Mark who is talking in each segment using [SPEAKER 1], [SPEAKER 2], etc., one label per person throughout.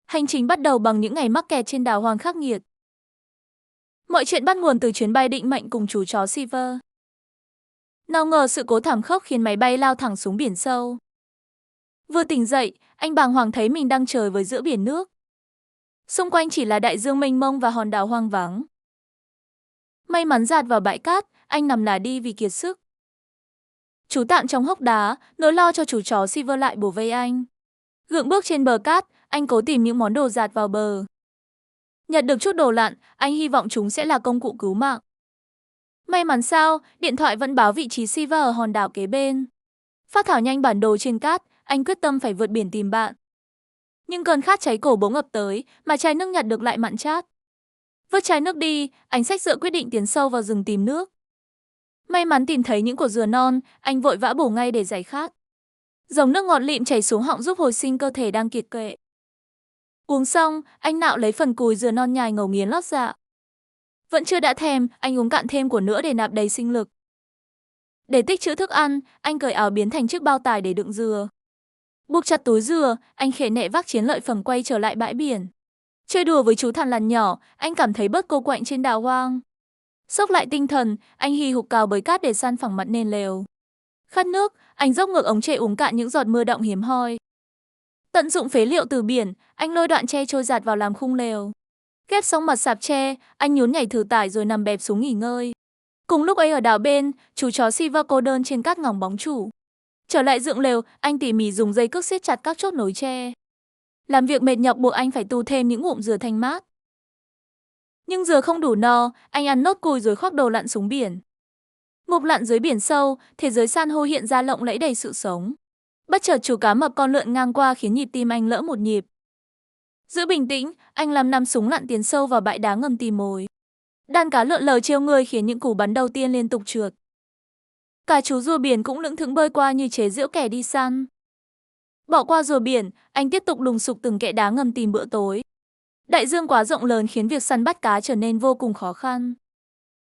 [SPEAKER 1] Hành trình bắt đầu bằng những ngày mắc kẹt trên đảo hoang khắc nghiệt. Mọi chuyện bắt nguồn từ chuyến bay định mệnh cùng chú chó Silver. Nào ngờ sự cố thảm khốc khiến máy bay lao thẳng xuống biển sâu. Vừa tỉnh dậy, anh bàng hoàng thấy mình đang trời với giữa biển nước. Xung quanh chỉ là đại dương mênh mông và hòn đảo hoang vắng. May mắn dạt vào bãi cát, anh nằm lả đi vì kiệt sức. Chú tạm trong hốc đá, nỗi lo cho chú chó Silver lại bủa vây anh. Gượng bước trên bờ cát, anh cố tìm những món đồ dạt vào bờ. Nhặt được chút đồ lặn, anh hy vọng chúng sẽ là công cụ cứu mạng. May mắn sao, điện thoại vẫn báo vị trí Silver ở hòn đảo kế bên. Phác thảo nhanh bản đồ trên cát, anh quyết tâm phải vượt biển tìm bạn. Nhưng cơn khát cháy cổ bỗng ập tới, mà chai nước nhặt được lại mặn chát. Vứt chai nước đi, anh xách dựa quyết định tiến sâu vào rừng tìm nước. May mắn tìm thấy những cột dừa non, anh vội vã bổ ngay để giải khát. Dòng nước ngọt lịm chảy xuống họng giúp hồi sinh cơ thể đang kiệt quệ. Uống xong, anh nạo lấy phần cùi dừa non nhài ngấu nghiến lót dạ. Vẫn chưa đã thèm, anh uống cạn thêm của nữa để nạp đầy sinh lực. Để tích trữ thức ăn, anh cởi áo biến thành chiếc bao tải để đựng dừa. Buộc chặt túi dừa, anh khệ nệ vác chiến lợi phẩm quay trở lại bãi biển. Chơi đùa với chú thằn lằn nhỏ, anh cảm thấy bớt cô quạnh trên đảo hoang. Xốc lại tinh thần, anh hì hục cào bới cát để san phẳng mặt nền lều. Khát nước, anh dốc ngược ống tre uống cạn những giọt mưa đọng hiếm hoi. Tận dụng phế liệu từ biển, anh lôi đoạn tre trôi giạt vào làm khung lều. Ghép xong mặt sạp tre, anh nhún nhảy thử tải rồi nằm bẹp xuống nghỉ ngơi. Cùng lúc ấy ở đảo bên, chú chó Silver cô đơn trên cát ngóng bóng chủ. Trở lại dựng lều, anh tỉ mỉ dùng dây cước siết chặt các chốt nối tre. Làm việc mệt nhọc buộc anh phải tu thêm những ngụm dừa thanh mát. Nhưng dừa không đủ no, anh ăn nốt cùi rồi khoác đồ lặn xuống biển. Ngục lặn dưới biển sâu, thế giới san hô hiện ra lộng lẫy đầy sự sống. Bất chợt chú cá mập con lượn ngang qua khiến nhịp tim anh lỡ một nhịp. Giữ bình tĩnh, anh làm nằm súng lặn tiến sâu vào bãi đá ngầm tìm mồi. Đàn cá lượn lờ trêu người khiến những cú bắn đầu tiên liên tục trượt. Cả chú rùa biển cũng lững thững bơi qua như chế giễu kẻ đi săn. Bỏ qua rùa biển, anh tiếp tục lùng sục từng kẽ đá ngầm tìm bữa tối. Đại dương quá rộng lớn khiến việc săn bắt cá trở nên vô cùng khó khăn.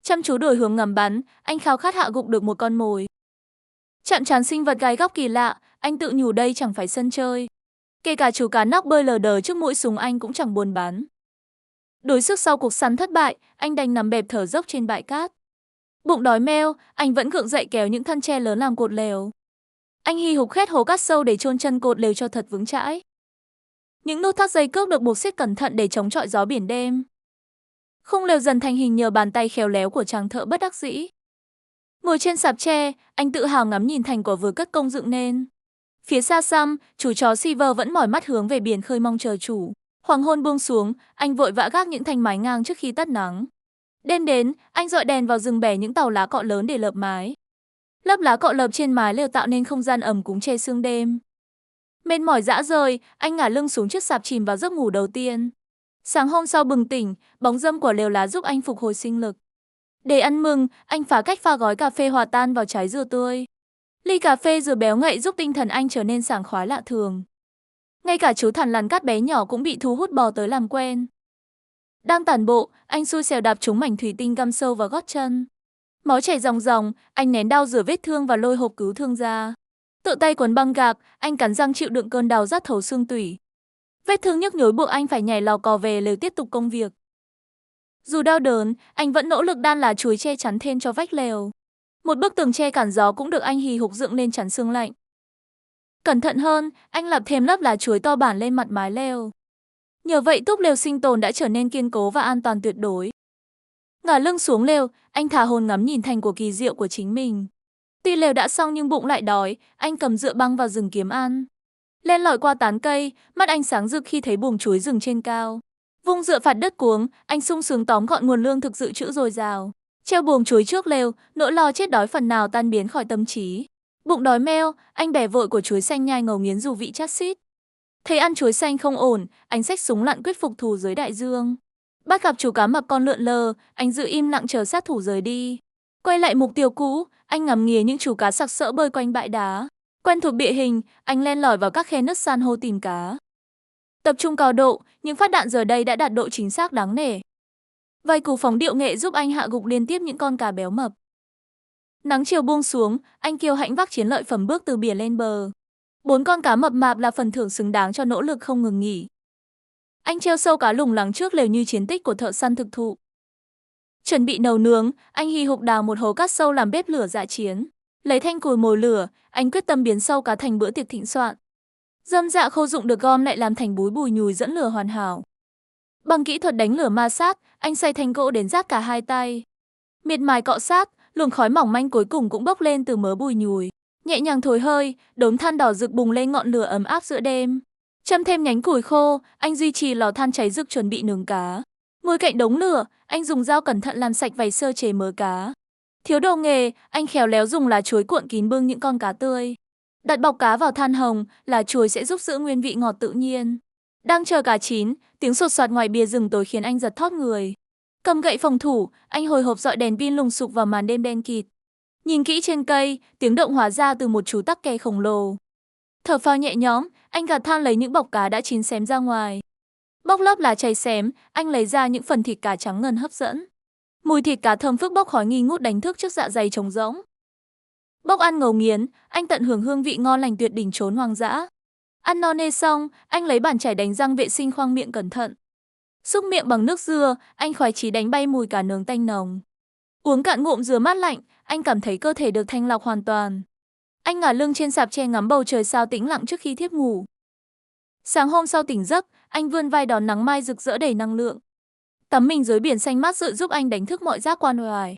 [SPEAKER 1] Chăm chú đổi hướng ngắm bắn, anh khao khát hạ gục được một con mồi. Chạm trán sinh vật gai góc kỳ lạ, anh tự nhủ đây chẳng phải sân chơi. Kể cả chú cá nóc bơi lờ đờ trước mũi súng anh cũng chẳng buồn bắn. Đuối sức sau cuộc săn thất bại, anh đành nằm bẹp thở dốc trên bãi cát. Bụng đói meo, anh vẫn gượng dậy kéo những thân tre lớn làm cột lều. Anh hì hục khét hố cát sâu để chôn chân cột lều cho thật vững chãi. Những nút thắt dây cước được buộc siết cẩn thận để chống chọi gió biển đêm. Khung lều dần thành hình nhờ bàn tay khéo léo của chàng thợ bất đắc dĩ. Ngồi trên sạp tre, anh tự hào ngắm nhìn thành quả vừa cất công dựng nên. Phía xa xăm, chú chó Silver vẫn mỏi mắt hướng về biển khơi mong chờ chủ. Hoàng hôn buông xuống, anh vội vã gác những thanh mái ngang trước khi tắt nắng. Đêm đến, anh dọi đèn vào rừng bẻ những tàu lá cọ lớn để lợp mái. Lớp lá cọ lợp trên mái lều tạo nên không gian ẩm cúng che sương đêm. Mệt mỏi dã rời, anh ngả lưng xuống chiếc sạp chìm vào giấc ngủ đầu tiên. Sáng hôm sau bừng tỉnh, bóng râm của lều lá giúp anh phục hồi sinh lực. Để ăn mừng, anh phá cách pha gói cà phê hòa tan vào trái dừa tươi. Ly cà phê dừa béo ngậy giúp tinh thần anh trở nên sảng khoái lạ thường. Ngay cả chú thằn lằn cát bé nhỏ cũng bị thu hút bò tới làm quen. Đang tản bộ, anh xui xẻo đạp trúng mảnh thủy tinh găm sâu vào gót chân. Máu chảy ròng ròng, anh nén đau rửa vết thương và lôi hộp cứu thương ra. Tự tay quấn băng gạc, anh cắn răng chịu đựng cơn đau rát thấu xương tủy. Vết thương nhức nhối buộc anh phải nhảy lò cò về lều tiếp tục công việc. Dù đau đớn, anh vẫn nỗ lực đan lá chuối che chắn thêm cho vách lều. Một bức tường che cản gió cũng được anh hì hục dựng lên chắn sương lạnh. Cẩn thận hơn, anh lặp thêm lớp lá chuối to bản lên mặt mái lều. Nhờ vậy túp lều sinh tồn đã trở nên kiên cố và an toàn tuyệt đối. Ngả lưng xuống lều, anh thả hồn ngắm nhìn thành của kỳ diệu của chính mình. Tuy lều đã xong nhưng bụng lại đói, anh cầm dựa băng vào rừng kiếm ăn. Len lỏi qua tán cây, mắt anh sáng rực khi thấy buồng chuối rừng trên cao. Vung dựa phạt đất cuống, anh sung sướng tóm gọn nguồn lương thực dự trữ dồi dào. Treo buồng chuối trước lều, nỗi lo chết đói phần nào tan biến khỏi tâm trí. Bụng đói meo, anh bẻ vội của chuối xanh nhai ngấu nghiến dù vị chát xít. Thấy ăn chuối xanh không ổn, anh xách súng lặn quyết phục thù dưới đại dương. Bắt gặp chú cá mập con lượn lờ, anh giữ im lặng chờ sát thủ rời đi. Quay lại mục tiêu cũ, anh ngắm nghía những chú cá sặc sỡ bơi quanh bãi đá. Quen thuộc địa hình, anh len lỏi vào các khe nứt san hô tìm cá. Tập trung cao độ, những phát đạn giờ đây đã đạt độ chính xác đáng nể. Vài cú phóng điệu nghệ giúp anh hạ gục liên tiếp những con cá béo mập. Nắng chiều buông xuống, anh kiêu hãnh vác chiến lợi phẩm bước từ biển lên bờ. 4 con cá mập mạp là phần thưởng xứng đáng cho nỗ lực không ngừng nghỉ. Anh treo sâu cá lủng lẳng trước lều như chiến tích của thợ săn thực thụ. Chuẩn bị nấu nướng, anh hì hục đào một hố cát sâu làm bếp lửa dã chiến. Lấy thanh củi mồi lửa, anh quyết tâm biến sâu cá thành bữa tiệc thịnh soạn. Dơm dạ khô dụng được gom lại làm thành búi bùi nhùi dẫn lửa hoàn hảo. Bằng kỹ thuật đánh lửa ma sát, anh xay thanh gỗ đến rát cả hai tay. Miệt mài cọ sát, luồng khói mỏng manh cuối cùng cũng bốc lên từ mớ bùi nhùi. Nhẹ nhàng thổi hơi, đốm than đỏ rực bùng lên ngọn lửa ấm áp giữa đêm. Châm thêm nhánh củi khô, anh duy trì lò than cháy rực chuẩn bị nướng cá. Ngồi cạnh đống lửa, anh dùng dao cẩn thận làm sạch vảy sơ chế mớ cá. Thiếu đồ nghề, anh khéo léo dùng lá chuối cuộn kín bưng những con cá tươi. Đặt bọc cá vào than hồng, lá chuối sẽ giúp giữ nguyên vị ngọt tự nhiên. Đang chờ cá chín, tiếng sột soạt ngoài bìa rừng tối khiến anh giật thót người. Cầm gậy phòng thủ, anh hồi hộp dọi đèn pin lùng sục vào màn đêm đen kịt. Nhìn kỹ trên cây, tiếng động hóa ra từ một chú tắc kè khổng lồ. Thở phào nhẹ nhõm, anh gạt than lấy những bọc cá đã chín xém ra ngoài. Bóc lớp lá cháy xém, anh lấy ra những phần thịt cá trắng ngần hấp dẫn. Mùi thịt cá thơm phức bốc khói nghi ngút đánh thức trước dạ dày trống rỗng. Bốc ăn ngấu nghiến, anh tận hưởng hương vị ngon lành tuyệt đỉnh chốn hoang dã. Ăn no nê xong, anh lấy bàn chải đánh răng vệ sinh khoang miệng cẩn thận. Xúc miệng bằng nước dưa, anh khoái chí đánh bay mùi cá nướng tanh nồng. Uống cạn ngụm dừa mát lạnh, anh cảm thấy cơ thể được thanh lọc hoàn toàn. Anh ngả lưng trên sạp tre ngắm bầu trời sao tĩnh lặng trước khi thiếp ngủ. Sáng hôm sau tỉnh giấc, anh vươn vai đón nắng mai rực rỡ đầy năng lượng. Tắm mình dưới biển xanh mát dịu giúp anh đánh thức mọi giác quan hoài.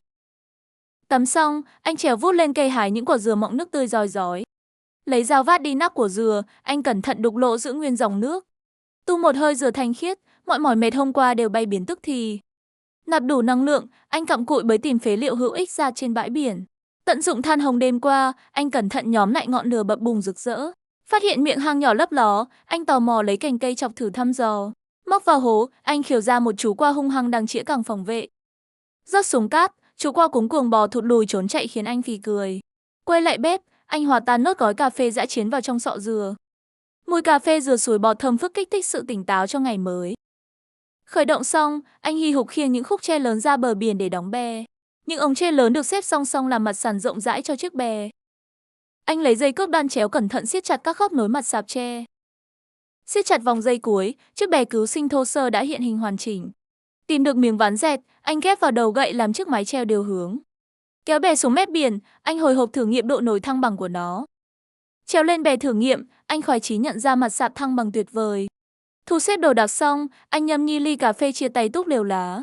[SPEAKER 1] Tắm xong, anh trèo vút lên cây hái những quả dừa mọng nước tươi rói rói. Lấy dao vát đi nắp của dừa, anh cẩn thận đục lỗ giữ nguyên dòng nước. Tu một hơi dừa thanh khiết, mọi mỏi mệt hôm qua đều bay biến tức thì. Nạp đủ năng lượng, anh cặm cụi bới tìm phế liệu hữu ích ra trên bãi biển. Tận dụng than hồng đêm qua, anh cẩn thận nhóm lại ngọn lửa bập bùng rực rỡ. Phát hiện miệng hang nhỏ lấp ló, anh tò mò lấy cành cây chọc thử thăm dò. Móc vào hố, anh khiêu ra một chú qua hung hăng đang chĩa cẳng phòng vệ. Rớt xuống cát, chú qua cuống cuồng bò thụt lùi trốn chạy khiến anh phì cười. Quay lại bếp, anh hòa tan nốt gói cà phê dã chiến vào trong sọ dừa. Mùi cà phê dừa sủi bọt thơm phức kích thích sự tỉnh táo cho ngày mới. Khởi động xong, anh hì hục khiêng những khúc tre lớn ra bờ biển để đóng bè. Những ống tre lớn được xếp song song làm mặt sàn rộng rãi cho chiếc bè. Anh lấy dây cước đan chéo cẩn thận siết chặt các khớp nối mặt sạp tre. Siết chặt vòng dây cuối, chiếc bè cứu sinh thô sơ đã hiện hình hoàn chỉnh. Tìm được miếng ván dẹt, anh ghép vào đầu gậy làm chiếc mái treo đều hướng. Kéo bè xuống mép biển, anh hồi hộp thử nghiệm độ nổi thăng bằng của nó. Trèo lên bè thử nghiệm, anh khoái chí nhận ra mặt sạp thăng bằng tuyệt vời. Thu xếp đồ đạc xong, anh nhâm nhi ly cà phê chia tay túc lều lá.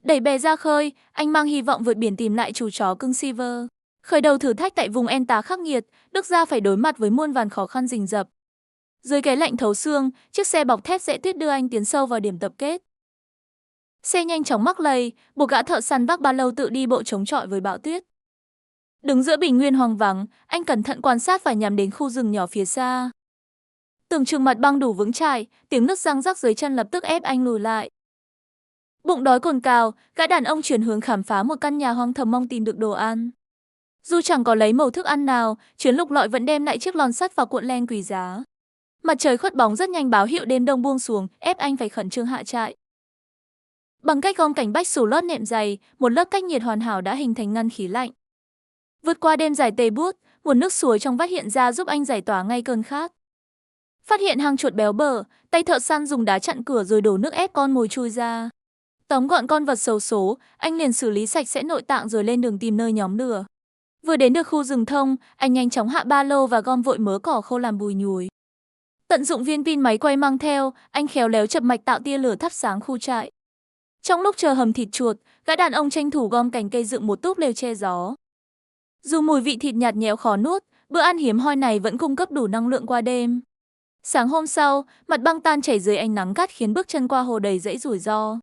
[SPEAKER 1] Đẩy bè ra khơi, anh mang hy vọng vượt biển tìm lại chú chó cưng Silver. Khởi đầu thử thách tại vùng En Tá khắc nghiệt, Đức Gia phải đối mặt với muôn vàn khó khăn rình rập. Dưới cái lạnh thấu xương, chiếc xe bọc thép rẽ tuyết đưa anh tiến sâu vào điểm tập kết. Xe nhanh chóng mắc lầy, buộc gã thợ săn vác ba lô tự đi bộ chống chọi với bão tuyết. Đứng giữa bình nguyên hoang vắng, anh cẩn thận quan sát và nhắm đến khu rừng nhỏ phía xa. Tưởng chừng mặt băng đủ vững chãi, tiếng nứt răng rắc dưới chân lập tức ép anh lùi lại. Bụng đói cồn cào, gã đàn ông chuyển hướng khám phá một căn nhà hoang thầm mong tìm được đồ ăn. Dù chẳng có lấy mẩu thức ăn nào, chuyến lục lọi vẫn đem lại chiếc lon sắt và cuộn len quý giá. Mặt trời khuất bóng rất nhanh báo hiệu đêm đông buông xuống, ép anh phải khẩn trương hạ trại. Bằng cách gom cảnh bách xù lót nệm dày, một lớp cách nhiệt hoàn hảo đã hình thành ngăn khí lạnh. Vượt qua đêm dài tê buốt, nguồn nước suối trong vắt hiện ra giúp anh giải tỏa ngay cơn khát. Phát hiện hang chuột béo bở, tay thợ săn dùng đá chặn cửa rồi đổ nước ép con mồi chui ra. Tóm gọn con vật xấu số, anh liền xử lý sạch sẽ nội tạng rồi lên đường tìm nơi nhóm lửa. Vừa đến được khu rừng thông, anh nhanh chóng hạ ba lô và gom vội mớ cỏ khô làm bùi nhùi. Tận dụng viên pin máy quay mang theo, anh khéo léo chập mạch tạo tia lửa thắp sáng khu trại. Trong lúc chờ hầm thịt chuột, gã đàn ông tranh thủ gom cành cây dựng một túp lều che gió. Dù mùi vị thịt nhạt nhẽo khó nuốt, bữa ăn hiếm hoi này vẫn cung cấp đủ năng lượng qua đêm. Sáng hôm sau, mặt băng tan chảy dưới ánh nắng gắt khiến bước chân qua hồ đầy dẫy rủi ro.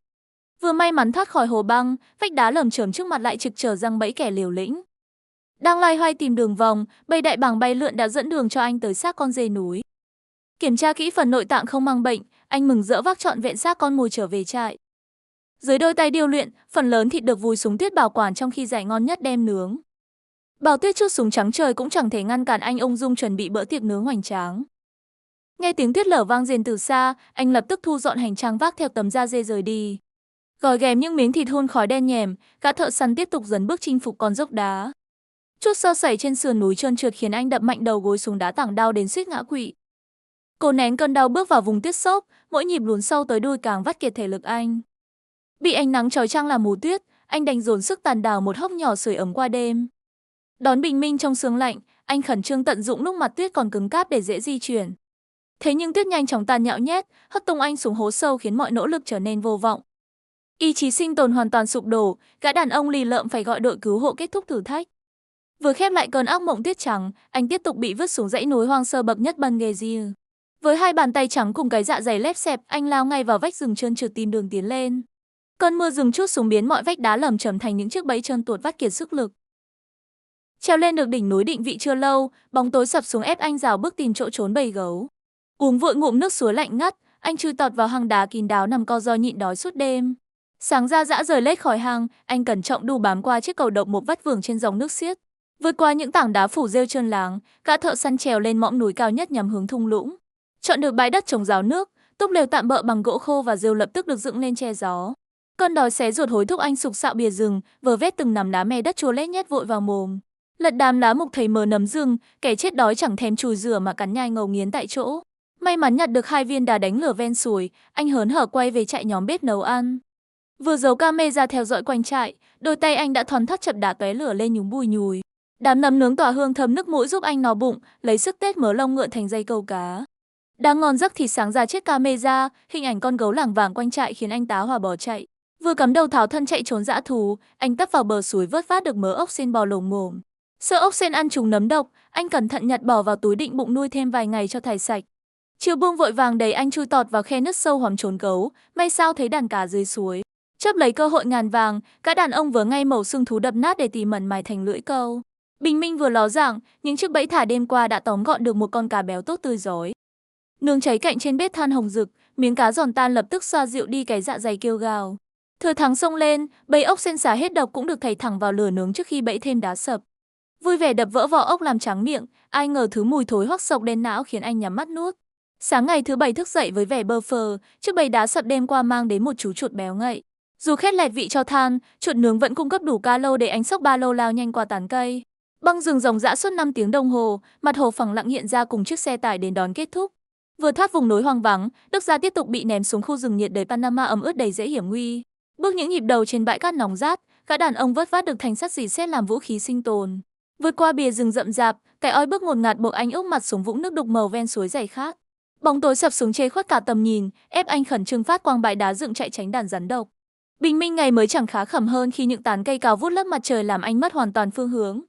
[SPEAKER 1] Vừa may mắn thoát khỏi hồ băng, vách đá lởm chởm trước mặt lại trực trở răng bẫy kẻ liều lĩnh. Đang loay hoay tìm đường vòng, bầy đại bàng bay lượn đã dẫn đường cho anh tới xác con dê núi. Kiểm tra kỹ phần nội tạng không mang bệnh, anh mừng rỡ vác trọn vẹn xác con mồi trở về trại. Dưới đôi tay điêu luyện, phần lớn thịt được vùi xuống tuyết bảo quản trong khi rải ngon nhất đem nướng. Bào tuyết chút xuống trắng trời cũng chẳng thể ngăn cản anh ung dung chuẩn bị bữa tiệc nướng hoành tráng. Nghe tiếng tuyết lở vang rền từ xa, anh lập tức thu dọn hành trang vác theo tấm da dê rời đi. Gói ghém những miếng thịt hun khói đen nhèm, gã thợ săn tiếp tục dấn bước chinh phục con dốc đá. Chút sơ sẩy trên sườn núi trơn trượt khiến anh đập mạnh đầu gối xuống đá tảng đau đến suýt ngã quỵ. Cố nén cơn đau bước vào vùng tuyết xốp, mỗi nhịp lún sâu tới đuôi càng vắt kiệt thể lực anh. Bị ánh nắng chói chang làm mù tuyết, anh đành dồn sức tàn đào một hốc nhỏ sưởi ấm qua đêm. Đón bình minh trong sương lạnh, anh khẩn trương tận dụng lúc mặt tuyết còn cứng cáp để dễ di chuyển. Thế nhưng tuyết nhanh chóng tàn nhão nhét, hất tung anh xuống hố sâu khiến mọi nỗ lực trở nên vô vọng. Ý chí sinh tồn hoàn toàn sụp đổ, gã đàn ông lì lợm phải gọi đội cứu hộ kết thúc thử thách. Vừa khép lại cơn ác mộng tuyết trắng, anh tiếp tục bị vứt xuống dãy núi hoang sơ bậc nhất Bangladesh. Với hai bàn tay trắng cùng cái dạ dày lép xẹp, anh lao ngay vào vách rừng trơn trượt tìm đường tiến lên. Cơn mưa rừng trút xuống biến mọi vách đá lởm chởm thành những chiếc bẫy trơn tuột vắt kiệt sức lực. Trèo lên được đỉnh núi định vị chưa lâu, bóng tối sập xuống ép anh rảo bước tìm chỗ trốn bầy gấu. Uống vội ngụm nước suối lạnh ngắt, anh chui tọt vào hang đá kín đáo nằm co ro nhịn đói suốt đêm. Sáng ra dã rời lết khỏi hang, anh cẩn trọng đu bám qua chiếc cầu độc một vắt vưởng trên dòng nước xiết. Vượt qua những tảng đá phủ rêu trơn láng, gã thợ săn trèo lên mỏm núi cao nhất nhằm hướng thung lũng. Chọn được bãi đất trồng ráo nước, túp lều tạm bợ bằng gỗ khô và rêu lập tức được dựng lên che gió. Cơn đói xé ruột hối thúc anh sục sạo bìa rừng, vờ vét từng nắm lá me đất chua lét nhét vội vào mồm. Lật đám lá mục thấy mớ nấm rừng, kẻ chết đói chẳng thèm chùi rửa mà cắn nhai ngấu nghiến tại chỗ. May mắn nhặt được 2 viên đá đánh lửa ven suối, anh hớn hở quay về chạy nhóm bếp nấu ăn. Vừa giấu camera theo dõi quanh trại, đôi tay anh đã thoăn thoắt chập đá tóe lửa lên nhúng bùi nhùi. Đám nấm nướng tỏa hương thơm nước mũi giúp anh no bụng, lấy sức tết mớ lông ngựa thành dây câu cá. Đang ngon giấc thì sáng ra chiếc camera, hình ảnh con gấu lảng vảng quanh trại khiến anh tá hỏa bỏ chạy. Vừa cắm đầu tháo thân chạy trốn dã thú, anh tấp vào bờ suối vớt vát được mớ ốc sên bò lồm ngồm. Sợ ốc sên ăn trùng nấm độc, anh cẩn thận nhặt bỏ vào túi định bụng nuôi thêm vài ngày cho thải sạch. Chiều buông vội vàng đầy anh chui tọt vào khe nứt sâu hòm trốn gấu, may sao thấy đàn cá dưới suối. Chớp lấy cơ hội ngàn vàng, các đàn ông vớ ngay mẩu xương thú đập nát để tỉ mẩn mài thành lưỡi câu. Bình minh vừa ló dạng, những chiếc bẫy thả đêm qua đã tóm gọn được một con cá béo tốt tươi rói. Nướng cháy cạnh trên bếp than hồng rực, miếng cá giòn tan lập tức xoa dịu đi cái dạ dày kêu gào. Thừa thắng xông lên, bầy ốc sên xả hết độc cũng được thảy thẳng vào lửa nướng trước khi bẫy thêm đá sập. Vui vẻ đập vỡ vỏ ốc làm trắng miệng, ai ngờ thứ mùi thối hoắc sộc đen não khiến anh nhắm mắt nuốt. Sáng ngày thứ 7 thức dậy với vẻ bơ phờ, chiếc bầy đá sập đêm qua mang đến một chú chuột béo ngậy. Dù khét lẹt vị cho than, chuột nướng vẫn cung cấp đủ calo để anh xốc ba lô lao nhanh qua tán cây. Băng rừng ròng rã suốt 5 tiếng đồng hồ, mặt hồ phẳng lặng hiện ra cùng chiếc xe tải đến đón kết thúc. Vừa thoát vùng núi hoang vắng, Đức Gia tiếp tục bị ném xuống khu rừng nhiệt đới Panama ẩm ướt đầy dễ hiểm nguy. Bước những nhịp đầu trên bãi cát nóng rát, các đàn ông vớt vát được thành sắt dì xét làm vũ khí sinh tồn. Vượt qua bìa rừng rậm rạp, cái oi bức ngột ngạt buộc anh úp mặt xuống vũng nước đục màu ven suối dày khát. Bóng tối sập xuống che khuất cả tầm nhìn, ép anh khẩn trương phát quang bãi đá dựng chạy tránh đàn rắn độc. Bình minh ngày mới chẳng khá khẩm hơn khi những tán cây cao vút lấp mặt trời làm anh mất hoàn toàn phương hướng.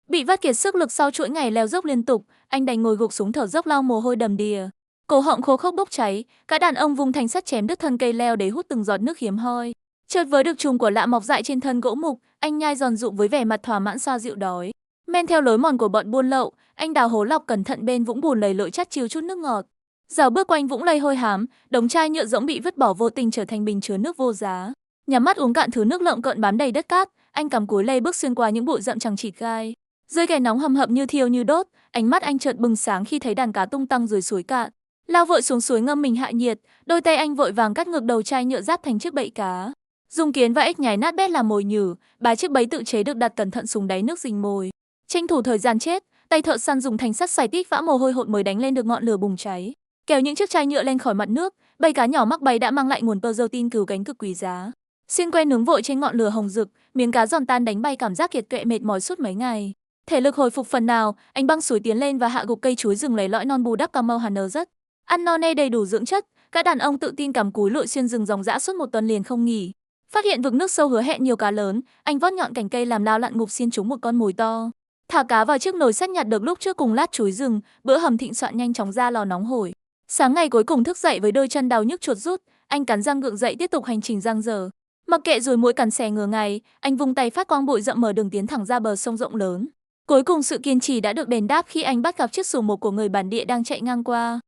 [SPEAKER 1] Bị vắt kiệt sức lực sau chuỗi ngày leo dốc liên tục, anh đành ngồi gục xuống thở dốc lau mồ hôi đầm đìa. Cổ họng khô khốc bốc cháy, các đàn ông vung thanh sắt chém đứt thân cây leo để hút từng giọt nước hiếm hoi. Chợt với được chùm của lạ mọc dại trên thân gỗ mục, anh nhai giòn rụm với vẻ mặt thỏa mãn xoa dịu đói. Men theo lối mòn của bọn buôn lậu, anh đào hố lọc cẩn thận bên vũng bùn lầy lội chắt chiu chút nước ngọt. Dạo bước quanh vũng lầy hôi hám, đống chai nhựa rỗng bị vứt bỏ vô tình trở thành bình chứa nước vô giá. Nhắm mắt uống cạn thứ nước lợm cợn bám đầy đất cát, anh cắm cúi lê bước xuyên qua những bụi rậm chằng chịt gai. Dưới cái nóng hầm hập như thiêu như đốt, ánh mắt anh chợt bừng sáng khi thấy đàn cá tung tăng dưới suối cạn. Lao vội xuống suối ngâm mình hạ nhiệt, đôi tay anh vội vàng cắt ngược đầu chai nhựa giáp thành chiếc bẫy cá. Dùng kiến và ếch nhái nát bét làm mồi nhử, 3 chiếc bẫy tự chế được đặt cẩn thận xuống đáy nước rình mồi. Tranh thủ thời gian chết, tay thợ săn dùng thanh sắt xoài tít vã mồ hôi hột mới đánh lên được ngọn lửa bùng cháy. Kéo những chiếc chai nhựa lên khỏi mặt nước, bầy cá nhỏ mắc bẫy đã mang lại nguồn protein cứu cánh cực quý giá. Xiên que nướng vội trên ngọn lửa hồng rực, miếng cá giòn tan đánh bay cảm giác kiệt quệ mệt mỏi suốt mấy ngày. Thể lực hồi phục phần nào, anh băng suối tiến lên và hạ gục cây chuối rừng lấy lõi non bù đắp cà mau hàn nở rất. Ăn no nê đầy đủ dưỡng chất, các đàn ông tự tin cắm cúi lội xuyên rừng ròng rã suốt 1 tuần liền không nghỉ. Phát hiện vực nước sâu hứa hẹn nhiều cá lớn, anh vót nhọn cành cây làm lao lặn ngục xiên trúng một con mồi to. Thả cá vào chiếc nồi sắt nhặt được lúc trước cùng lát chuối rừng, bữa hầm thịnh soạn nhanh chóng ra lò nóng hổi. Sáng ngày cuối cùng thức dậy với đôi chân đau nhức chuột rút, anh cắn răng gượng dậy tiếp tục hành trình giang dở. Mặc kệ ruồi muỗi cắn xé ngừa ngày, anh vung tay phát quang bụi rậm mở đường tiến thẳng ra bờ sông rộng lớn. Cuối cùng sự kiên trì đã được đền đáp khi anh bắt gặp chiếc xuồng mộc của người bản địa đang chạy ngang qua.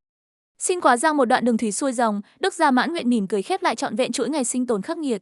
[SPEAKER 1] Xin quá giang một đoạn đường thủy xuôi dòng, Đức Gia Mãn nguyện mỉm cười khép lại trọn vẹn chuỗi ngày sinh tồn khắc nghiệt.